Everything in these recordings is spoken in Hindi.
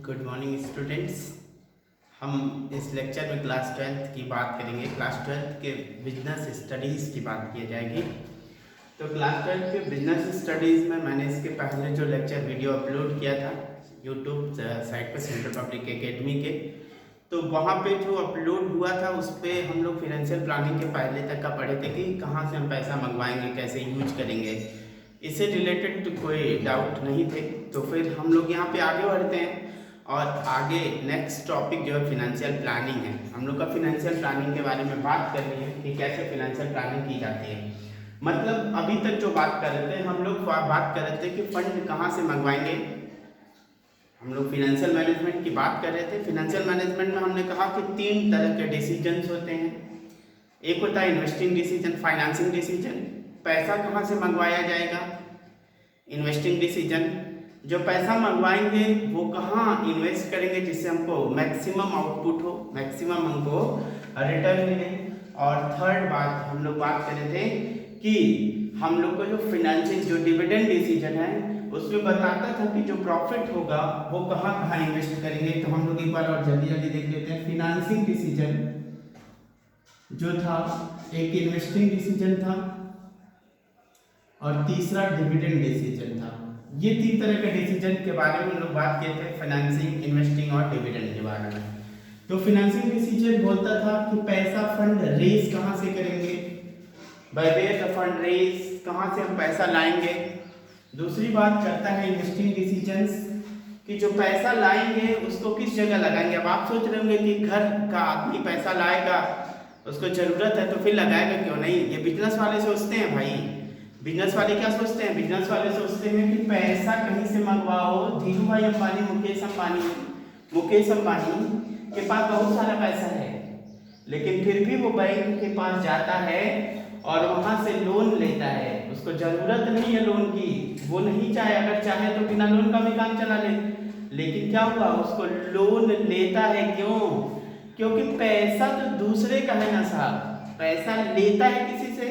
Good morning students. हम इस लेक्चर में क्लास 12th की बात करेंगे। क्लास 12th के बिजनेस स्टडीज़ की बात की जाएगी। तो क्लास 12th के बिजनेस स्टडीज़ में मैंने इसके पहले जो लेक्चर वीडियो अपलोड किया था यूट्यूब साइट पर सेंट्रल पब्लिक एकेडमी के, तो वहाँ पे जो अपलोड हुआ था उस पर हम लोग फिनेंशियल प्लानिंग के पहले तक का पढ़े थे कि कहाँ से हम पैसा मंगवाएंगे, कैसे यूज करेंगे, इससे रिलेटेड तो कोई डाउट नहीं थे। तो फिर हम लोग यहाँ पे आगे बढ़ते हैं और आगे नेक्स्ट टॉपिक जो है फिनेंशियल प्लानिंग है। हम लोग का फिनेंशियल प्लानिंग के बारे में बात करनी है कि कैसे फिनेंशियल प्लानिंग की जाती है। मतलब अभी तक जो बात कर रहे थे हम लोग बात कर रहे थे कि फंड कहाँ से मंगवाएंगे। हम लोग फिनेंशियल मैनेजमेंट की बात कर रहे थे। फिनेंशियल मैनेजमेंट में हमने कहा कि 3 तरह के डिसीजंस होते हैं। एक होता है इन्वेस्टिंग डिसीजन, फाइनेंसिंग डिसीजन, पैसा कहाँ से मंगवाया जाएगा। इन्वेस्टिंग डिसीजन, जो पैसा मंगवाएंगे वो कहाँ इन्वेस्ट करेंगे जिससे हमको मैक्सिमम आउटपुट हो, मैक्सिमम हमको रिटर्न मिले। और थर्ड बात हम लोग बात कर रहे थे कि हम लोग को जो फिनेंशियल जो डिविडेंड डिसीजन है उसमें बताता था कि जो प्रॉफिट होगा वो कहाँ कहाँ इन्वेस्ट करेंगे। तो हम लोग एक बार और जल्दी जल्दी देख लेते हैं। फिनेंसिंग डिसीजन जो था, एक इन्वेस्टिंग डिसीजन था और तीसरा डिविडेंड डिसीजन था। ये 3 तरह के डिसीजन के बारे में हम लोग बात किए थे, फाइनेंसिंग, इन्वेस्टिंग और डिविडेंड के बारे में। तो फाइनेंसिंग डिसीजन बोलता था कि पैसा फंड रेज कहाँ से करेंगे, by way of fund raise, कहाँ से हम पैसा लाएंगे। दूसरी बात करता है इन्वेस्टिंग डिसीजंस कि जो पैसा लाएंगे उसको किस जगह लगाएंगे। अब आप सोच रहे होंगे कि घर का आदमी पैसा लाएगा, उसको जरूरत है तो फिर लगाएगा क्यों नहीं। ये बिजनेस वाले सोचते हैं भाई। बिजनेस वाले क्या सोचते हैं? बिजनेस वाले सोचते हैं कि पैसा कहीं से मंगवाओ। धीरू भाई अंबानी, मुकेश अंबानी के पास बहुत सारा पैसा है, लेकिन फिर भी वो बैंक के पास जाता है और वहां से लोन लेता है। उसको जरूरत नहीं है लोन की, वो नहीं चाहे, अगर चाहे तो बिना लोन का भी काम चला ले। लेकिन क्या हुआ, उसको लोन लेता है। क्यों? क्योंकि पैसा तो दूसरे का है ना साहब। पैसा लेता है किसी से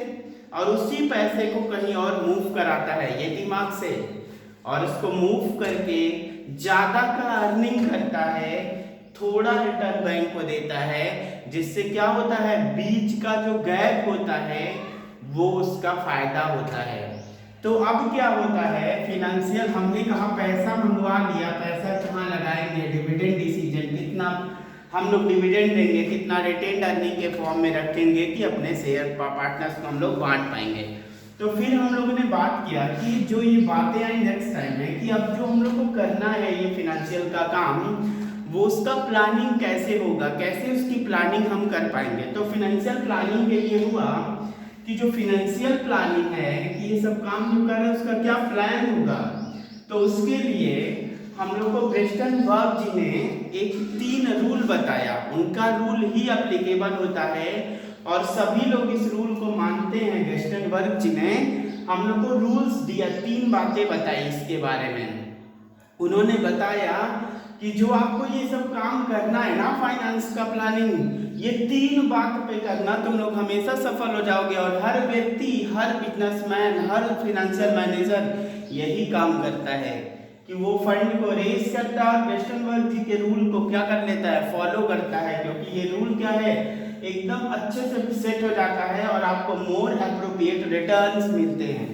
और उसी पैसे को कहीं और मूव कराता है ये दिमाग से, और उसको मूव करके ज्यादा का अर्निंग करता है, थोड़ा रिटर्न बैंक को देता है, जिससे क्या होता है, बीच का जो गैप होता है वो उसका फायदा होता है। तो अब क्या होता है, फिनेंशियल हमने कहा पैसा मंगवा लिया, पैसा कहाँ लगाएंगे, डिविडेंड डिसीजन, कितना हम लोग डिविडेंड देंगे, कितना रिटेन्ड अर्निंग के फॉर्म में रखेंगे कि अपने शेयर पार्टनर्स को हम लोग बांट पाएंगे। तो फिर हम लोगों ने बात किया कि जो ये बातें आई नेक्स्ट टाइम में कि अब जो हम लोग को करना है ये फिनेंशियल का काम, वो उसका प्लानिंग कैसे होगा, कैसे उसकी प्लानिंग हम कर पाएंगे। तो फिनेंशियल प्लानिंग के लिए हुआ कि जो फिनेंशियल प्लानिंग है कि ये सब काम जो कर रहे हैं उसका क्या प्लान होगा। तो उसके लिए हम लोग को वेस्टनबर्ग जी ने एक 3 रूल बताया। उनका रूल ही एप्लीकेबल होता है और सभी लोग इस रूल को मानते हैं। वेस्टनबर्ग जी ने हम लोग को रूल्स दिया, 3 बातें बताई इसके बारे में। उन्होंने बताया कि जो आपको ये सब काम करना है ना, फाइनेंस का प्लानिंग, ये 3 बात पे करना, तुम लोग हमेशा सफल हो जाओगे। और हर व्यक्ति, हर बिजनेसमैन, हर फिनेंशियल मैनेजर यही काम करता है कि वो फंड को रेज करता है और वेस्टनबर्ग जी के रूल को क्या कर लेता है, फॉलो करता है। क्योंकि ये रूल क्या है, एकदम अच्छे से सेट हो जाता है और आपको मोर एप्रोप्रिएट रिटर्न्स मिलते हैं।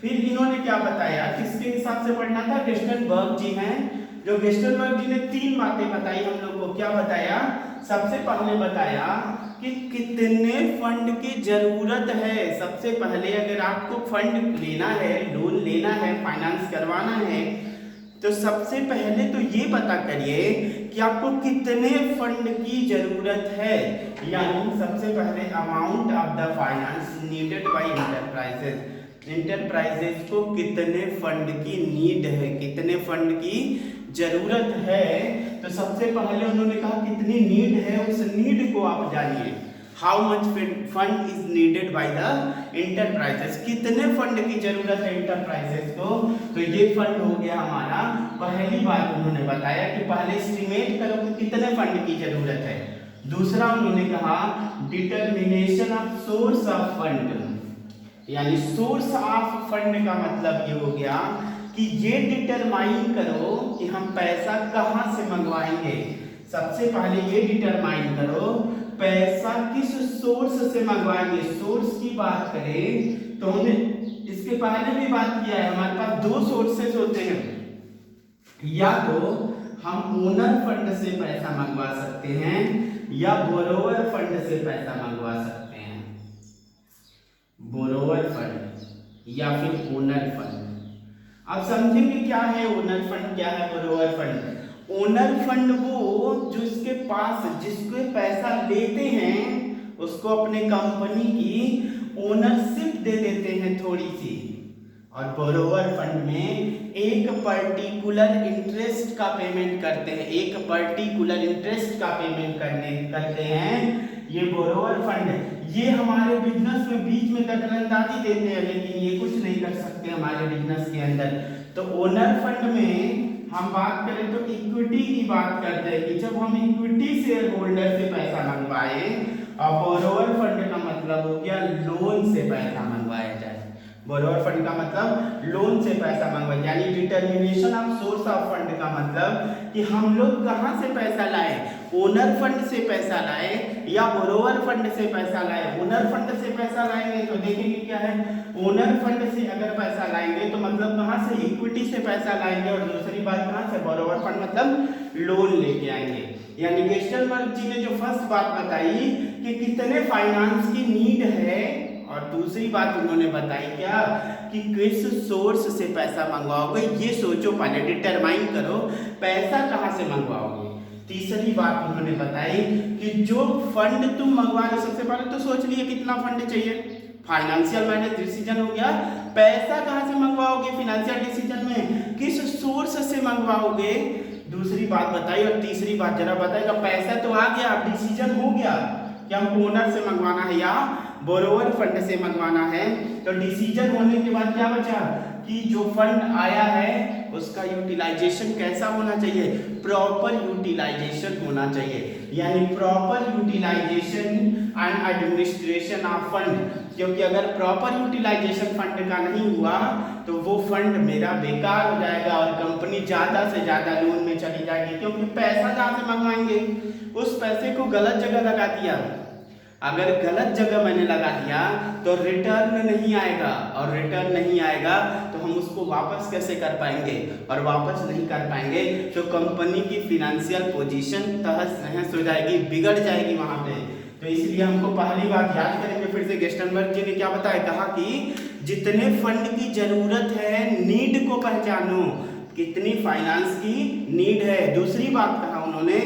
फिर इन्होंने क्या बताया, किसके हिसाब से पढ़ना था, वेस्टनबर्ग जी हैं। जो वेस्टनबर्ग जी ने 3 बातें बताई हम लोग को। क्या बताया? सबसे पहले बताया कि कितने फंड की जरूरत है। सबसे पहले अगर आपको फंड लेना है, लोन लेना है, फाइनेंस करवाना है, तो सबसे पहले तो ये पता करिए कि आपको कितने फंड की जरूरत है। यानी सबसे पहले amount of the finance needed bye enterprises को कितने फंड की नीड है, कितने फंड की जरूरत है। तो सबसे पहले उन्होंने कहा कितनी नीड है, उस नीड को आप जानिए। How much fund is needed by the enterprises, कितने फंड की जरूरत है इंटरप्राइजेस को। तो ये फंड हो गया हमारा। पहली बात उन्होंने बताया कि पहले एस्टिमेट करो कि कितने फंड की जरूरत है। दूसरा उन्होंने कहा determination of source of fund, यानी सोर्स ऑफ फंड का मतलब ये हो गया कि ये डिटरमाइन करो कि हम पैसा कहाँ से मंगवाएंगे। सबसे पहले ये डिटरमाइन करो पैसा किस सोर्स से मंगवाएंगे। सोर्स की बात करें तो हमने इसके पहले भी बात किया है, हमारे पास दो सोर्सेस होते हैं, या तो हम ओनर फंड से पैसा मंगवा सकते हैं या बोरोवर फंड से पैसा मंगवा सकते हैं। बोरोवर फंड या फिर ओनर फंड। अब समझेंगे क्या है ओनर फंड, क्या है बोरोवर फंड। ओनर फंड वो जो इसके पास जिसको पैसा लेते हैं उसको अपने कंपनी की ओनरशिप दे देते हैं थोड़ी सी, और बोरोवर फंड में एक पर्टिकुलर इंटरेस्ट का पेमेंट करते हैं, एक पर्टिकुलर इंटरेस्ट का पेमेंट करते हैं। ये बोरोवर फंड ये हमारे बिजनेस में बीच में दखलंदाजी देते हैं, लेकिन ये कुछ नहीं कर सकते हमारे बिजनेस के अंदर। तो ओनर फंड में हम बात करें तो इक्विटी की बात करते हैं कि जब हम इक्विटी शेयर होल्डर से पैसा मंगवाए, और बोरोवर फंड का मतलब हो गया लोन से पैसा मंगवाया जाए। बोरोवर फंड का मतलब लोन से पैसा मंगवाए, यानी determination of source of fund का मतलब कि हम लोग कहाँ से पैसा लाए, ओनर फंड से पैसा लाए या बोरोवर फंड से पैसा लाए। ओनर फंड से पैसा लाएंगे तो देखेंगे क्या है, ओनर फंड से अगर पैसा लाएंगे तो मतलब कहाँ से, इक्विटी से पैसा लाएंगे, और दूसरी बात कहाँ से, बोरोवर फंड मतलब लोन लेके आएंगे। यानी गेस्टनबर्ग जी ने जो फर्स्ट बात बताई कि कितने फाइनेंस की नीड है, और दूसरी बात उन्होंने बताई क्या कि किस सोर्स से पैसा मंगवाओगे, ये सोचो पहले, डिटरमाइन करो पैसा कहाँ से मंगवाओगे। तीसरी बात उन्होंने बताई कि जो फंड तुम मंगवा रहे हो, सबसे पहले तो सोच लिए कितना फंड चाहिए, फाइनेंशियल मैनेज डिसीजन हो गया। पैसा कहाँ से मंगवाओगे, फाइनेंशियल डिसीजन में किस सोर्स से मंगवाओगे, दूसरी बात बताई। और तीसरी बात जरा बताएगा, पैसा तो आ गया, डिसीजन हो गया कि हमको ओनर से मंगवाना है या बोरोवर फंड से मंगवाना है। तो डिसीजन होने के बाद क्या बचा कि जो फंड आया है उसका यूटिलाइजेशन कैसा होना चाहिए, प्रॉपर यूटिलाइजेशन होना चाहिए, यानी proper utilization and administration of fund. क्योंकि अगर प्रॉपर यूटिलाइजेशन फंड का नहीं हुआ तो वो फंड मेरा बेकार हो जाएगा और कंपनी ज़्यादा से ज़्यादा लोन में चली जाएगी, क्योंकि पैसा जहाँ से मंगवाएंगे उस पैसे को गलत जगह लगा दिया। अगर गलत जगह मैंने लगा दिया तो रिटर्न नहीं आएगा, और रिटर्न नहीं आएगा तो हम उसको वापस कैसे कर पाएंगे, और वापस नहीं कर पाएंगे तो कंपनी की फिनेंशियल पोजीशन तहस नहस हो जाएगी, बिगड़ जाएगी वहाँ पे। तो इसलिए हमको पहली बात याद करेंगे फिर से, गेस्टनबर्ग जी ने क्या बताया, कहा कि जितने फंड की जरूरत है, नीड को पहचानो, कितनी फाइनेंस की नीड है। दूसरी बात कहा उन्होंने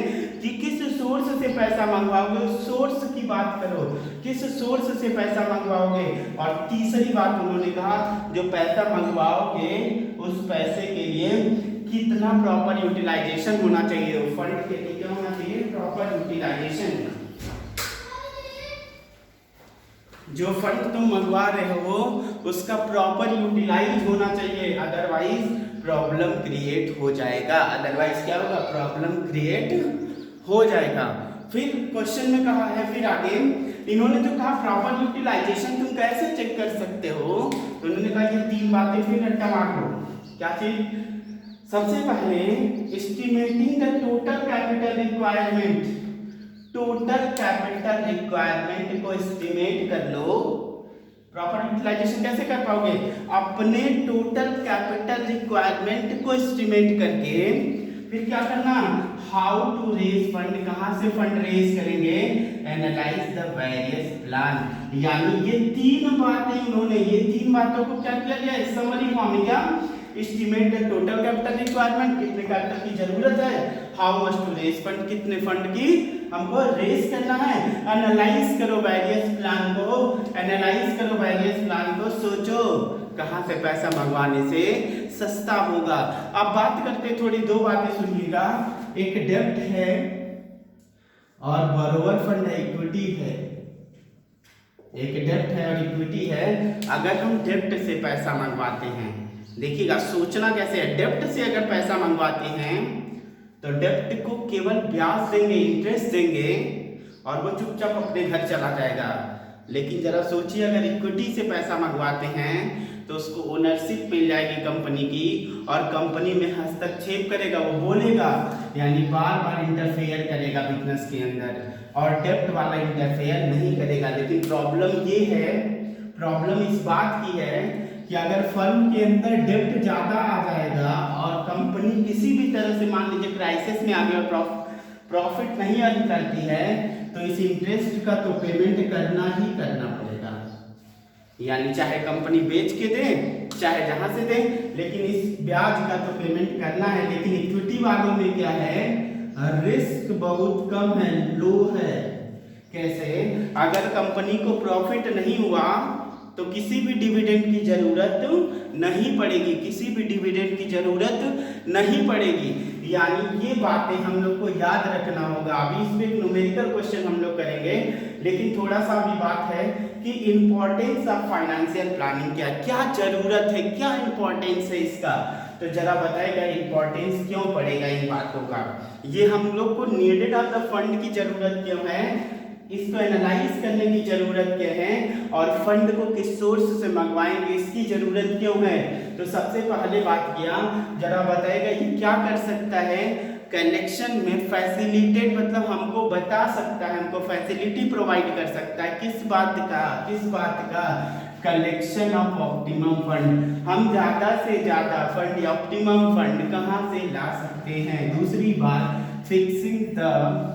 कि किस सोर्स से पैसा मंगवाओगे, सोर्स की बात करो, किस सोर्स से पैसा मंगवाओगे। और तीसरी बात उन्होंने कहा जो पैसा मंगवाओगे उस पैसे के लिए कितना प्रॉपर यूटिलाइजेशन होना चाहिए, फंड के लिए क्या होना चाहिए, प्रॉपर यूटिलाइजेशन। जो फंड तुम मंगवा रहे हो उसका प्रॉपर यूटिलाइज होना चाहिए, अदरवाइज प्रॉब्लम क्रिएट हो जाएगा। अदरवाइज क्या होगा, प्रॉब्लम क्रिएट हो जाएगा। फिर क्वेश्चन में कहा है, फिर आगे इन्होंने जो कहा प्रॉपर यूटिलाइजेशन तुम कैसे चेक कर सकते हो, तो उन्होंने कहा ये तीन बातें फिर रट्टा मार लो। क्या चीज, सबसे पहले estimating the total capital requirement, total capital requirement को एस्टिमेट कर लो। प्रॉपर यूटिलाइजेशन कैसे कर पाओगे, अपने टोटल कैपिटल रिक्वायरमेंट को एस्टिमेट करके फिर क्या करना, हाउ टू रेज फंड, कहाँ से फंड रेज करेंगे, एनालाइज द वेरियस प्लान। यानी ये तीन बातें उन्होंने, ये तीन बातों को क्या किया गया, समरी फॉर्म में क्या, estimate the total capital requirement, कितने कैपिटल की जरूरत है, how much to raise fund, कितने फंड की हमको रेज करना है, एनालाइज करो वेरियस प्लान को, एनालाइज करो वेरियस प्लान को, सोचो कहाँ से पैसा मंगवाने से सस्ता होगा। अब बात करते थोड़ी, दो बातें सुनिएगा, एक डेब्ट है और बोरोवर फंड है, इक्विटी है। एक डेब्ट है और इक्विटी है। अगर हम डेब्ट से पैसा मंगवाते हैं, देखिएगा सोचना कैसे है, डेब्ट से अगर पैसा मंगवाते हैं तो डेब्ट को केवल ब्याज देंगे, इंटरेस्ट देंगे और वो चुपचाप अपने घर चला जाएगा। लेकिन जरा सोचिए अगर इक्विटी से पैसा मंगवाते हैं तो उसको ओनरशिप मिल जाएगी कंपनी की और कंपनी में हस्तक्षेप करेगा, वो बोलेगा, यानी बार बार इंटरफेयर करेगा बिजनेस के अंदर, और डेप्ट वाला इंटरफेयर नहीं करेगा। लेकिन प्रॉब्लम इस बात की है कि अगर फर्म के अंदर डेप्ट ज़्यादा आ जाएगा और कंपनी किसी भी तरह से मान लीजिए क्राइसिस में आ गई और प्रॉफिट नहीं अर्न करती है, तो इस इंटरेस्ट का तो पेमेंट करना ही करना पड़ेगा, यानी चाहे कंपनी बेच के दे चाहे जहां से दे, लेकिन इस ब्याज का तो पेमेंट करना है। लेकिन इक्विटी वालों में क्या है, रिस्क बहुत कम है, लो है। कैसे? अगर कंपनी को प्रॉफिट नहीं हुआ तो किसी भी डिविडेंड की जरूरत नहीं पड़ेगी, किसी भी डिविडेंड की जरूरत नहीं पड़ेगी। यानी ये बातें हम लोग को याद रखना होगा। अभी इसमें एक न्यूमेरिकल क्वेश्चन हम लोग करेंगे, लेकिन थोड़ा सा अभी बात है कि इंपॉर्टेंस ऑफ फाइनेंशियल प्लानिंग क्या जरूरत है, क्या इंपॉर्टेंस है इसका, तो जरा बताएगा इंपॉर्टेंस क्यों पड़ेगा इन बातों का। ये हम लोग को नीडेड ऑफ द फंड की जरूरत क्यों है, इसको एनालाइज करने की जरूरत क्या है, और फंड को किस सोर्स से मंगवाएंगे इसकी जरूरत क्यों है। तो सबसे पहले बात किया, जरा बताएगा ये क्या कर सकता है, कलेक्शन में फैसिलिटेट, मतलब हमको बता सकता है, हमको फैसिलिटी प्रोवाइड कर सकता है। किस बात का कलेक्शन ऑफ ऑप्टिमम फंड। हम ज्यादा से ज्यादा फंड या ऑप्टिमम फंड कहां से ला सकते हैं। दूसरी बात, fixing the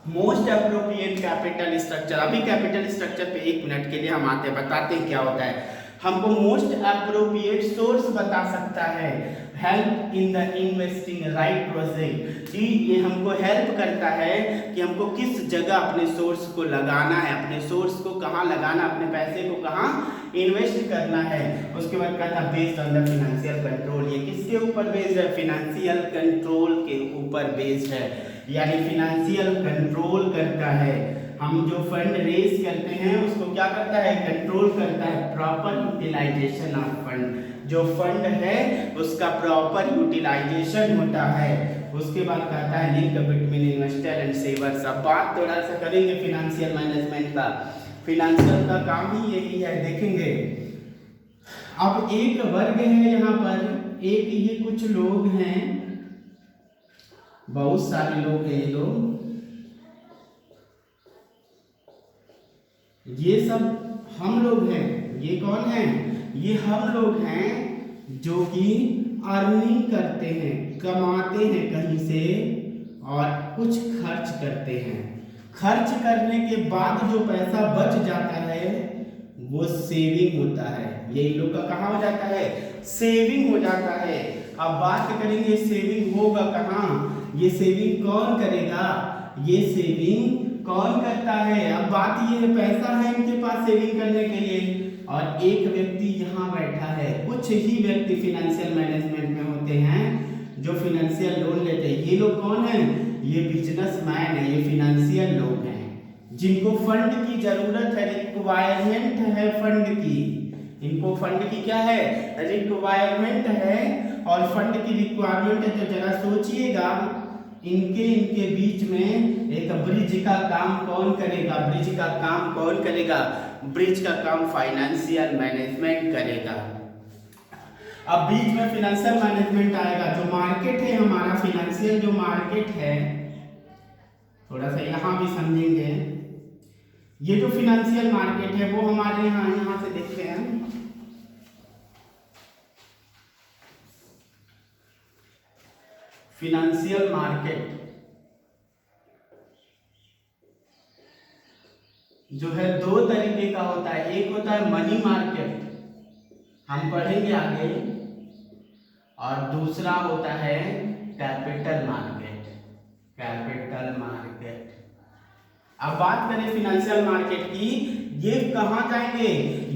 most appropriate capital structure. अभी कैपिटल स्ट्रक्चर पे 1 मिनट के लिए हम आते हैं, बताते हैं क्या होता है। हमको मोस्ट अप्रोप्रिएट सोर्स बता सकता है, help in the investing right project, कि ये हमको हेल्प करता है कि हमको किस जगह अपने सोर्स को लगाना है, अपने सोर्स को कहाँ लगाना, अपने पैसे को कहाँ इन्वेस्ट करना है। उसके बाद कहता है based on the financial control, ये किसके ऊपर बेस्ड है, फिनेंशियल कंट्रोल के ऊपर बेस्ड है, यानी फिनेंशियल कंट्रोल करता है। हम जो फंड रेज करते हैं उसको क्या करता है, कंट्रोल करता है, प्रॉपर यूटिलाइजेशन ऑफ फंड, जो फंड है उसका प्रॉपर यूटिलाइजेशन होता है। उसके बाद कहता है लिंक बिटवीन इन्वेस्टर एंड सेवर्स। अब बात थोड़ा सा करेंगे फिनेंशियल मैनेजमेंट का, फिनेंशियल का काम ही यही है, देखेंगे। अब एक वर्ग है यहाँ पर, एक ये कुछ लोग हैं, बहुत सारे लोग हैं, ये सब हम लोग हैं। ये कौन है, ये हम लोग हैं जो कि अर्निंग करते हैं, कमाते हैं कहीं से और कुछ खर्च करते हैं। खर्च करने के बाद जो पैसा बच जाता है वो सेविंग होता है। ये इन लोग का कहाँ हो जाता है, सेविंग हो जाता है। अब बात करेंगे सेविंग होगा कहाँ, ये सेविंग कौन करेगा, ये सेविंग कौन करता है। अब बात ये है, पैसा है इनके पास सेविंग करने के लिए, और एक व्यक्ति यहाँ बैठा है। कुछ ही व्यक्ति फिनेंशियल मैनेजमेंट में होते हैं जो फिनेंशियल लोन लेते हैं। ये लोग कौन है, ये बिजनेसमैन है, ये फिनेंशियल लोग हैं जिनको फंड की जरूरत है, रिक्वायरमेंट है फंड की। इनको फंड की क्या है, रिक्वायरमेंट है, और फंड की रिक्वायरमेंट है। तो जरा सोचिएगा, इनके बीच में एक ब्रिज का काम कौन करेगा, ब्रिज का काम कौन करेगा, ब्रिज का काम फाइनेंशियल मैनेजमेंट करेगा। अब बीच में फिनेंशियल मैनेजमेंट आएगा। जो मार्केट है हमारा, फिनेंशियल जो मार्केट है, थोड़ा सा यहाँ भी समझेंगे। ये जो फिनेंशियल मार्केट है वो हमारे यहाँ से देखते हैं, फिनेंशियल मार्केट जो है 2 तरीके का होता है। एक होता है मनी मार्केट, हम पढ़ेंगे आगे, और दूसरा होता है कैपिटल मार्केट। Capital market. अब बात करें फिनेंशियल मार्केट की, ये कहाँ जाएंगे,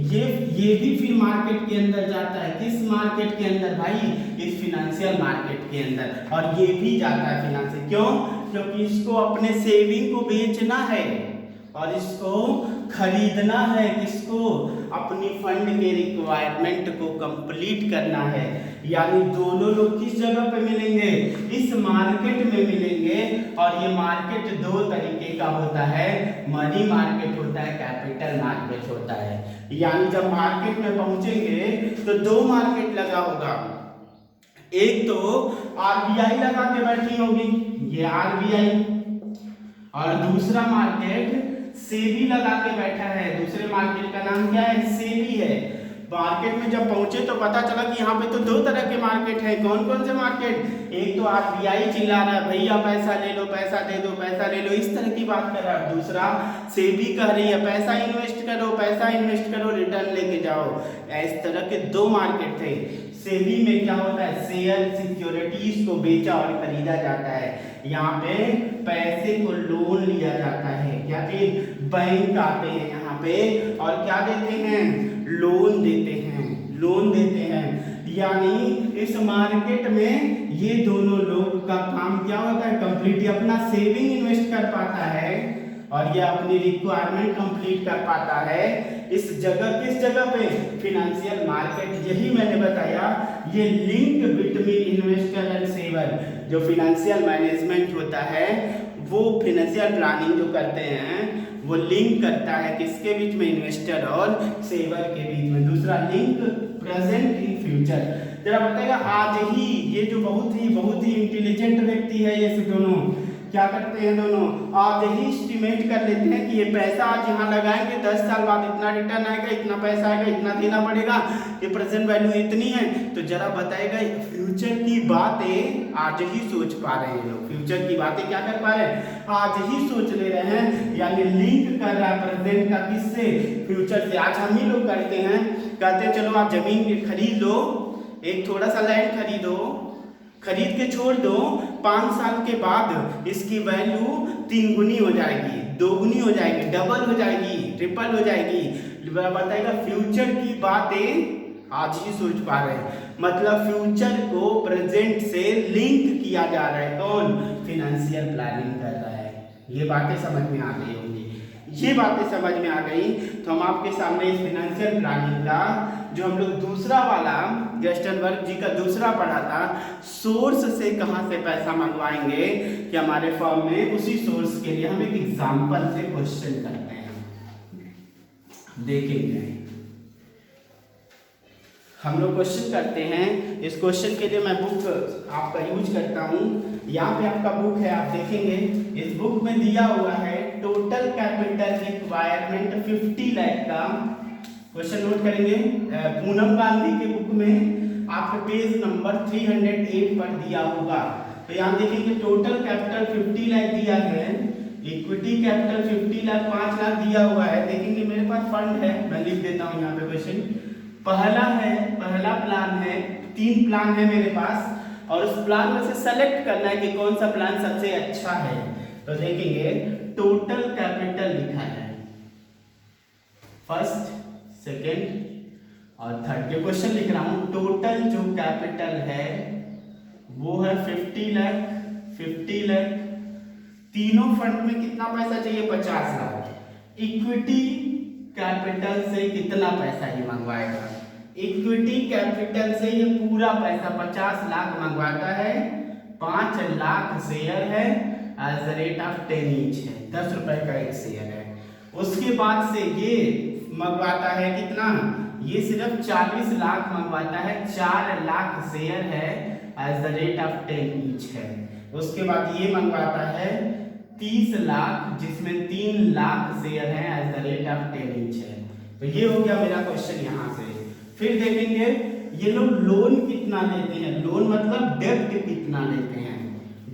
ये भी फिर मार्केट के अंदर जाता है। किस मार्केट के अंदर भाई, इस फिनेंशियल मार्केट के अंदर। और ये भी जाता है फिनेंशियल, क्यों, क्योंकि इसको अपने सेविंग को बेचना है, और इसको खरीदना है। किसको? अपनी फंड के रिक्वायरमेंट को कंप्लीट करना है। यानी दोनों लोग किस जगह पे मिलेंगे? इस मार्केट में मिलेंगे। और ये मार्केट दो तरीके का होता है, मनी मार्केट होता है, कैपिटल मार्केट होता है। यानी जब मार्केट में पहुंचेंगे तो दो मार्केट लगा होगा, एक तो आरबीआई लगा के बैठी होगी, ये आरबीआई, और दूसरा मार्केट सेबी लगा के बैठा है। दूसरे मार्केट का नाम क्या है? सेबी है। मार्केट में जब पहुंचे तो पता चला कि यहाँ पे तो दो तरह के मार्केट है। कौन कौन से मार्केट? एक तो आरबीआई चिल्ला रहा है भैया पैसा ले लो, पैसा दे दो, पैसा ले लो, इस तरह की बात कर रहा है। दूसरा सेबी कह रही है पैसा इन्वेस्ट करो, पैसा इन्वेस्ट करो, रिटर्न लेके जाओ। इस तरह के दो मार्केट थे। सेबी में क्या होता है? शेयर सिक्योरिटीज को बेचा और खरीदा जाता है। यहाँ पे पैसे को लोन लिया जाता है। क्या चीज? बैंक आते हैं यहाँ पे और क्या देते हैं? लोन देते हैं, लोन देते हैं। यानी इस मार्केट में ये दोनों लोग का काम क्या होता है? कंप्लीट अपना सेविंग इन्वेस्ट कर पाता है और ये अपनी रिक्वायरमेंट कंप्लीट कर पाता है। इस जगह, किस जगह पे? Financial market. यही मैंने बताया, ये link between investor and saver. जो फिनेंशियल मैनेजमेंट होता है, वो फिनेंशियल प्लानिंग जो करते हैं, वो लिंक करता है किसके बीच में? इन्वेस्टर और सेवर के बीच में। दूसरा लिंक प्रेजेंट इन फ्यूचर। जरा बताइएगा, आज ही ये जो बहुत ही इंटेलिजेंट व्यक्ति है, ये दोनों क्या करते हैं? दोनों आज ही एस्टिमेट कर लेते हैं कि ये पैसा आज यहाँ लगाएंगे, 10 साल बाद इतना रिटर्न आएगा, इतना पैसा आएगा, इतना देना पड़ेगा, ये प्रेजेंट वैल्यू इतनी है। तो जरा बताएगा, फ्यूचर की बातें आज ही सोच पा रहे हैं लोग। फ्यूचर की बातें क्या कर पा रहे हैं? आज ही सोच ले रहे हैं। यानी लिंक कर रहा है प्रेजेंट का किससे? फ्यूचर से। आज हम ही लोग करते हैं, कहते हैं चलो आप जमीन खरीद लो, एक थोड़ा सा लैंड खरीदो, खरीद के छोड़ दो, 5 साल के बाद इसकी वैल्यू 3 गुनी हो जाएगी, 2 गुनी हो जाएगी, डबल हो जाएगी, ट्रिपल हो जाएगी। बताएगा फ्यूचर की बातें आज ही सोच पा रहे हैं। मतलब फ्यूचर को प्रेजेंट से लिंक किया जा रहा है। कौन? फिनेंशियल प्लानिंग कर रहा है। ये बातें समझ में आ गई होंगी। ये बातें समझ में आ गई तो हम आपके सामने इस फिनेंशियल प्लानिंग का जो हम लोग दूसरा वाला गेस्टनबर्ग जी का दूसरा पढ़ा था, सोर्स से कहाँ से पैसा मंगवाएंगे कि हमारे फर्म में, उसी सोर्स के लिए हम एक एग्जांपल से क्वेश्चन करते हैं, देखेंगे। हम लोग क्वेश्चन करते हैं। इस क्वेश्चन के लिए मैं बुक आपका यूज करता हूँ। यहाँ पे आपका बुक है, आप देखेंगे इस बुक में दिया हुआ है टोटल कैपिटल रिक्वायरमेंट 50 लाख का। क्वेश्चन नोट करेंगे। पूनम गांधी के बुक में आपके पेज नंबर 308 पर दिया होगा। तो यहाँ देखेंगे टोटल कैपिटल 50 लाख दिया है, इक्विटी कैपिटल 50 लाख, 5 लाख दिया हुआ है। देखेंगे मेरे पास फंड है, मैं लिख देता हूँ यहाँ पे क्वेश्चन। पहला प्लान है, 3 प्लान है मेरे पास और उस प्लान में से सेलेक्ट करना है कि कौन सा प्लान सबसे अच्छा है। तो देखेंगे टोटल कैपिटल लिखा है, फर्स्ट, सेकेंड और थर्ड के क्वेश्चन लिख रहा हूं। टोटल जो कैपिटल है वो है 50 लाख, 50 लाख। तीनों फंड में कितना पैसा चाहिए? 50 लाख। इक्विटी कैपिटल से कितना पैसा ये मंगवाएगा? इक्विटी कैपिटल से ये पूरा पैसा 50 लाख मंगवाता है। 5 लाख शेयर है, as the rate of 10 each है, 10 रुपए का एक शेयर है। उसके बाद से ये मंगवाता है कितना? ये सिर्फ 40 लाख मंगवाता है, 4 लाख शेयर है, as the rate of 10 each है। उसके बाद ये मंगवाता है 30 लाख, जिसमें 3 लाख शेयर है, as the rate of 10 each है। तो ये हो गया मेरा क्वेश्चन यहाँ से। फिर देखेंगे ये लोग लोन कितना लेते हैं। लोन मतलब डेब्ट कितना लेते हैं।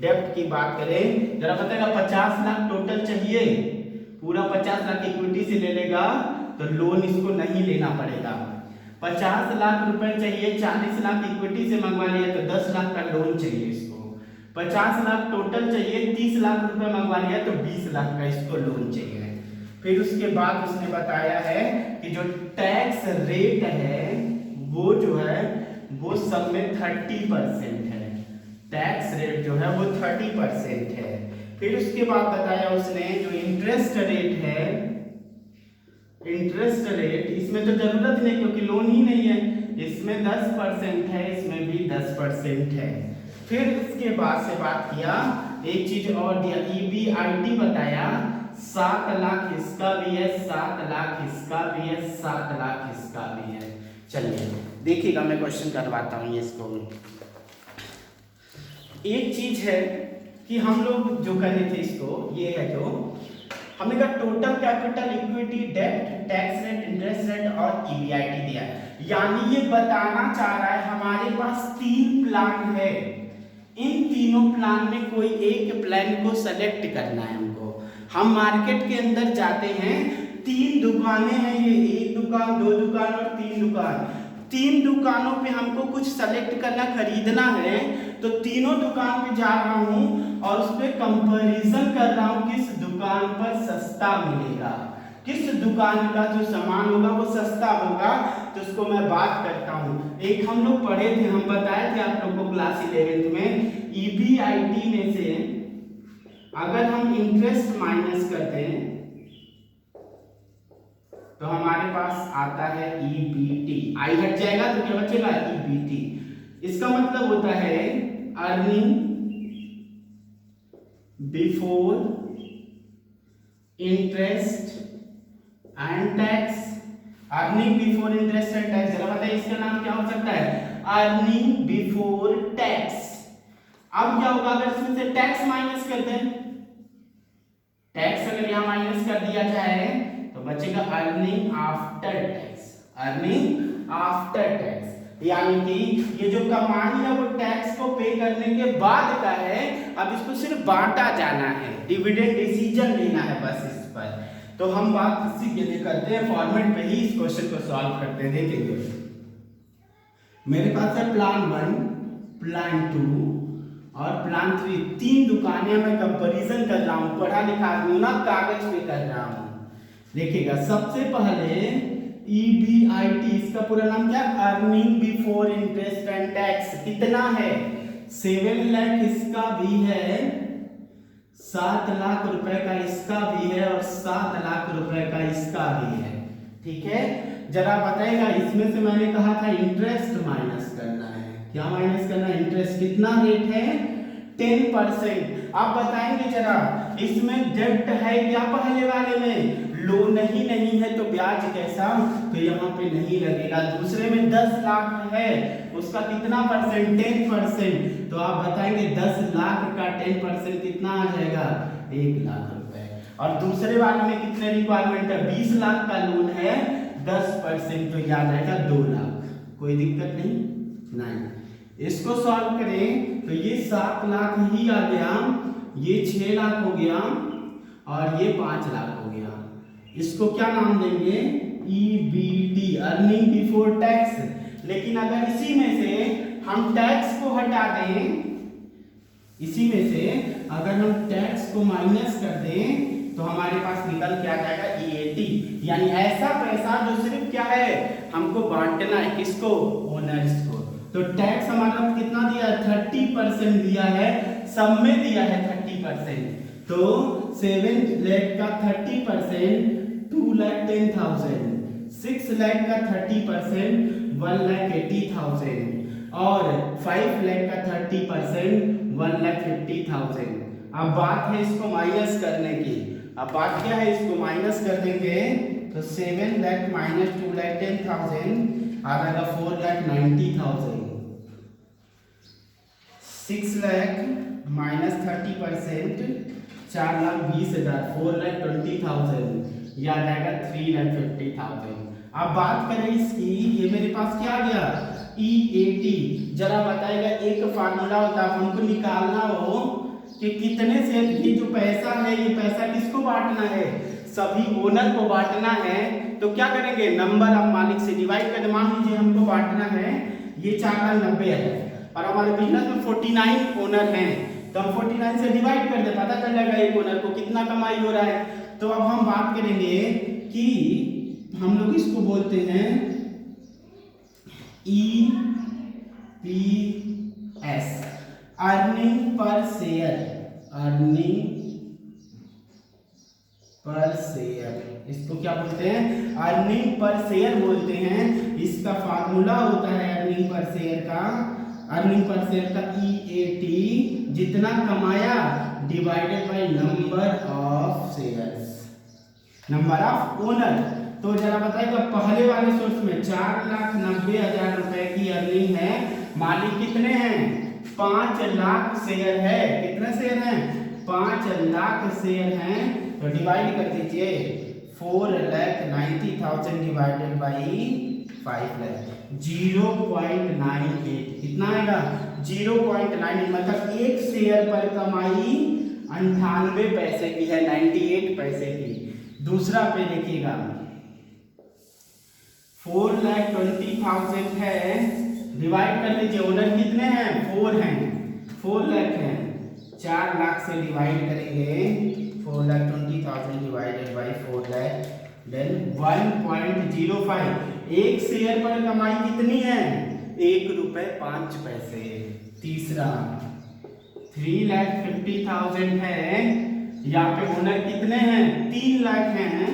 डेब्ट की बात करें, जरा बताएगा 50 लाख टोटल चाहिए, पूरा 50 लाख इक्विटी से ले लेगा तो लोन इसको नहीं लेना पड़ेगा। 50 लाख रुपए चाहिए, 40 लाख इक्विटी से मंगवा लिया तो 10 लाख का लोन चाहिए इसको। 50 लाख टोटल चाहिए, 30 लाख रुपए मंगवा लिया तो 20 लाख का इसको लोन चाहिए। फिर उसके बाद उसने बताया है कि जो टैक्स रेट है वो जो है वो सब में 30% है। टैक्स रेट जो है वो 30% है। फिर उसके बाद बताया उसने जो इंटरेस्ट रेट है, इंटरेस्ट रेट इसमें तो जरूरत नहीं क्योंकि लोन ही नहीं है, इसमें 10% है, इसमें भी 10% है। फिर इसके बाद से बात किया, एक चीज और दिया, EBIT बताया 7 लाख इसका भी है, 7 लाख इसका भी है, 7 लाख इसका भी है। चलिए देखिएगा, मैं क्वेश्चन करवाता हूँ इसको। एक चीज है कि हम लोग जो कर रहे थे इसको, ये है जो हमने कहा टोटल कैपिटल, इक्विटी, डेब्ट, टैक्स रेट, इंटरेस्ट रेट और EBIT दिया, यानी ये बताना चाह रहा है हमारे पास 3 प्लान है, इन तीनों प्लान में कोई एक प्लान को सेलेक्ट करना है हमको। हम मार्केट के अंदर जाते हैं, 3 दुकानें हैं, ये 1 दुकान, 2 दुकान और 3 दुकान, 3 दुकानों पे हमको कुछ सेलेक्ट करना, खरीदना है, तो तीनों दुकान पे जा रहा हूं और उस पर कंपैरिजन कर रहा हूं किस दुकान पर सस्ता मिलेगा, किस दुकान का जो सामान होगा वो सस्ता होगा, तो उसको मैं बात करता हूं। एक हम लोग पढ़े थे, हम बताए थे आप लोग को क्लास 11th में, EBIT में से अगर हम इंटरेस्ट माइनस करते हैं तो हमारे पास आता है EBT, आई हट जाएगा तो क्या बचेगा, EBT। इसका मतलब होता है earning before interest and tax, earning before interest and tax. जरा बताइए इसका नाम क्या हो सकता है, अर्निंग बिफोर टैक्स। अब क्या होगा अगर इसमें से टैक्स माइनस कर दें, टैक्स अगर यहां माइनस कर दिया जाए तो बचेगा earning after tax, earning after tax, यानी कि ये जो कमाई है वो टैक्स को पे करने के बाद का है, अब इसको सिर्फ बांटा जाना है, डिविडेंड डिसीजन लेना है बस इस पर। तो हम बात इसी के लिए करते हैं, फॉर्मेट पे ही इस क्वेश्चन को सॉल्व करते हैं। देखेंगे मेरे पास है प्लान 1, प्लान 2 और प्लान 3, 3 दुकानें मैं कंपैरिजन कर रहा हूं, पढ़ा लिखा आदमी ना, कागज पे कर रहा हूं। देखिएगा सबसे पहले EBIT, इसका पूरा नाम क्या, earning before interest and tax, कितना है 7 लाख, इसका भी है 7 लाख रुपए का, इसका भी है और 7 लाख रुपए का इसका भी है। ठीक है, जरा बताएगा, इसमें से मैंने कहा था इंटरेस्ट माइनस करना है, क्या माइनस करना है, इंटरेस्ट कितना रेट है 10%। आप बताएंगे जरा इसमें डेब्ट है क्या, पहले वाले में लोन ही नहीं है तो ब्याज कैसा, तो यहाँ पे नहीं लगेगा। दूसरे में 10 लाख है, उसका कितना परसेंट, 10%, तो आप बताएंगे 10 लाख का 10% कितना आ जाएगा, 1 लाख रुपए। और दूसरे वाले में कितने रिक्वायरमेंट है, 20 लाख का लोन है, 10%, तो याद आएगा 2 लाख। कोई दिक्कत नहीं। इसको सॉल्व करें तो ये 7 लाख ही आ गया, ये 6 लाख हो गया और ये 5 लाख हो गया। इसको क्या नाम देंगे, EBT, अर्निंग बिफोर टैक्स। लेकिन अगर इसी में से हम टैक्स को हटा दें, इसी में से अगर हम टैक्स को माइनस कर दें तो हमारे पास निकल के आ जाएगा EAT, यानी ऐसा पैसा जो सिर्फ क्या है हमको बांटना है, किसको, ओनर्स को। तो टैक्स हमारा कितना दिया है, 30% दिया है, सब में दिया है 30%, तो 7 लाख का 30% 2,10,000, 6 लाख का 30% 1,80,000 और 5 लाख का 30% 1,50,000। अब बात है इसको माइनस करने की, अब बात क्या है, इसको माइनस कर देंगे तो 7 लाख माइनस 2,10,000 आ जाएगा 4,90,000, 6 लाख माइनस 30% 4,20,000, 4,20,000, यह आ जाएगा 3,50,000। अब बात करें इसकी, ये मेरे पास क्या आ गया, EAT। जरा बताएगा, एक फार्मूला होता है, हमको निकालना हो कि कितने से ये जो पैसा है, ये पैसा किसको बांटना है, सभी ओनर को बांटना है। तो क्या करेंगे, नंबर ऑफ मालिक से डिवाइड कर, मान लीजिए हमको बांटना है, ये 4,90 है और हमारे बिजनेस में 49 ओनर हैं, तो हम 49 से डिवाइड कर दे, पता चल जाएगा एक ओनर को कितना कमाई हो रहा है। तो अब हम बात करेंगे कि हम लोग इसको बोलते हैं EPS, earning per share, earning per share, इसको क्या बोलते हैं? अर्निंग पर शेयर बोलते हैं। इसका फार्मूला होता है अर्निंग पर शेयर का, EAT, जितना कमाया divided by number of shares, number of owner. तो जरा बताइएगा, पहले वाले सोर्स में 4,90,000 रुपए की अर्निंग है, मालिक कितने हैं? 5 लाख शेयर है। कितने शेयर हैं? 5 लाख शेयर हैं। तो डिवाइड कर दीजिए, 4,90,000 डिवाइडेड बाई 5 लाख, 0.98, कितना आएगा? 0.98, मतलब एक शेयर पर कमाई 98 पैसे की है, 98 पैसे की। दूसरा पे देखिएगा, 4,20,000 है, डिवाइड कर लीजिए, ओनर कितने हैं? 4 हैं, 4 लाख हैं, 4 लाख से डिवाइड करेंगे, 4,20,000 डिवाइडेड बाई 4 लाख, देन 1.05। एक शेयर पर कमाई कितनी है? 1 रुपए 5 पैसे। तीसरा 3,50,000 है, यहाँ पे ओनर कितने हैं? 3 लाख हैं,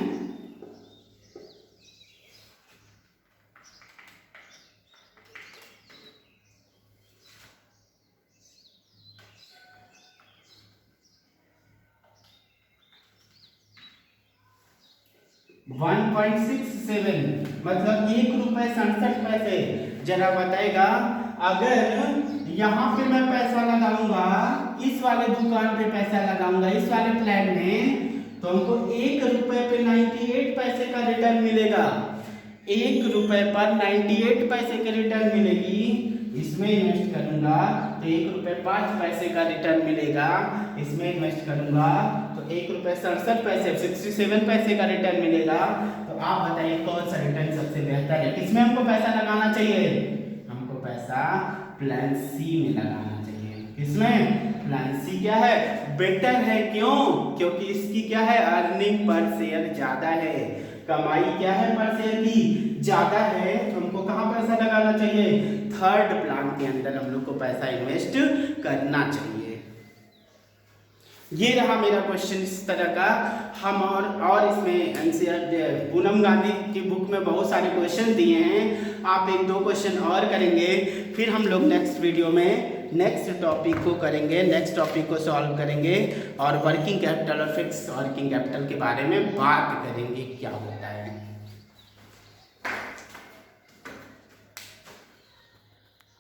1.67, मतलब 1 रुपए 67 पैसे। जरा बताएगा, अगर यहाँ पे मैं पैसा लगाऊंगा, इस वाले दुकान पे पैसा लगाऊंगा, इस वाले प्लान में, तो हमको 1 रुपए पे 98 पैसे का रिटर्न मिलेगा। 1 रुपए पर 98 पैसे की रिटर्न मिलेगी। इसमें इन्वेस्ट करूंगा तो 1 रुपए 5 पैसे का रिटर्न मिलेगा। इसमें इन्वेस्ट करूंगा तो 1 रुपए 67 पैसे, 67 पैसे का रिटर्न मिलेगा। तो आप बताइए कौन सा रिटर्न सबसे बेहतर है? किसमें हमको पैसा लगाना चाहिए? हमको पैसा प्लान सी में लगाना चाहिए। किसमें? प्लान सी क्या है? बेटर है। क्यों? क्योंकि इसकी क्या है? अर्निंग पर शेयर ज्यादा है, कमाई क्या है पर शेयर की? ज्यादा है। तो हमको कहाँ पैसा लगाना चाहिए? थर्ड प्लान के अंदर हम लोग को पैसा इन्वेस्ट करना चाहिए। ये रहा मेरा क्वेश्चन इस तरह का। हम और इसमें एनसीईआरटी पूनम गांधी की बुक में बहुत सारे क्वेश्चन दिए हैं। आप 1-2 क्वेश्चन और करेंगे, फिर हम लोग नेक्स्ट वीडियो में नेक्स्ट टॉपिक को करेंगे, नेक्स्ट टॉपिक को सॉल्व करेंगे और वर्किंग कैपिटल और फिक्स वर्किंग कैपिटल के बारे में बात करेंगे क्या होता है।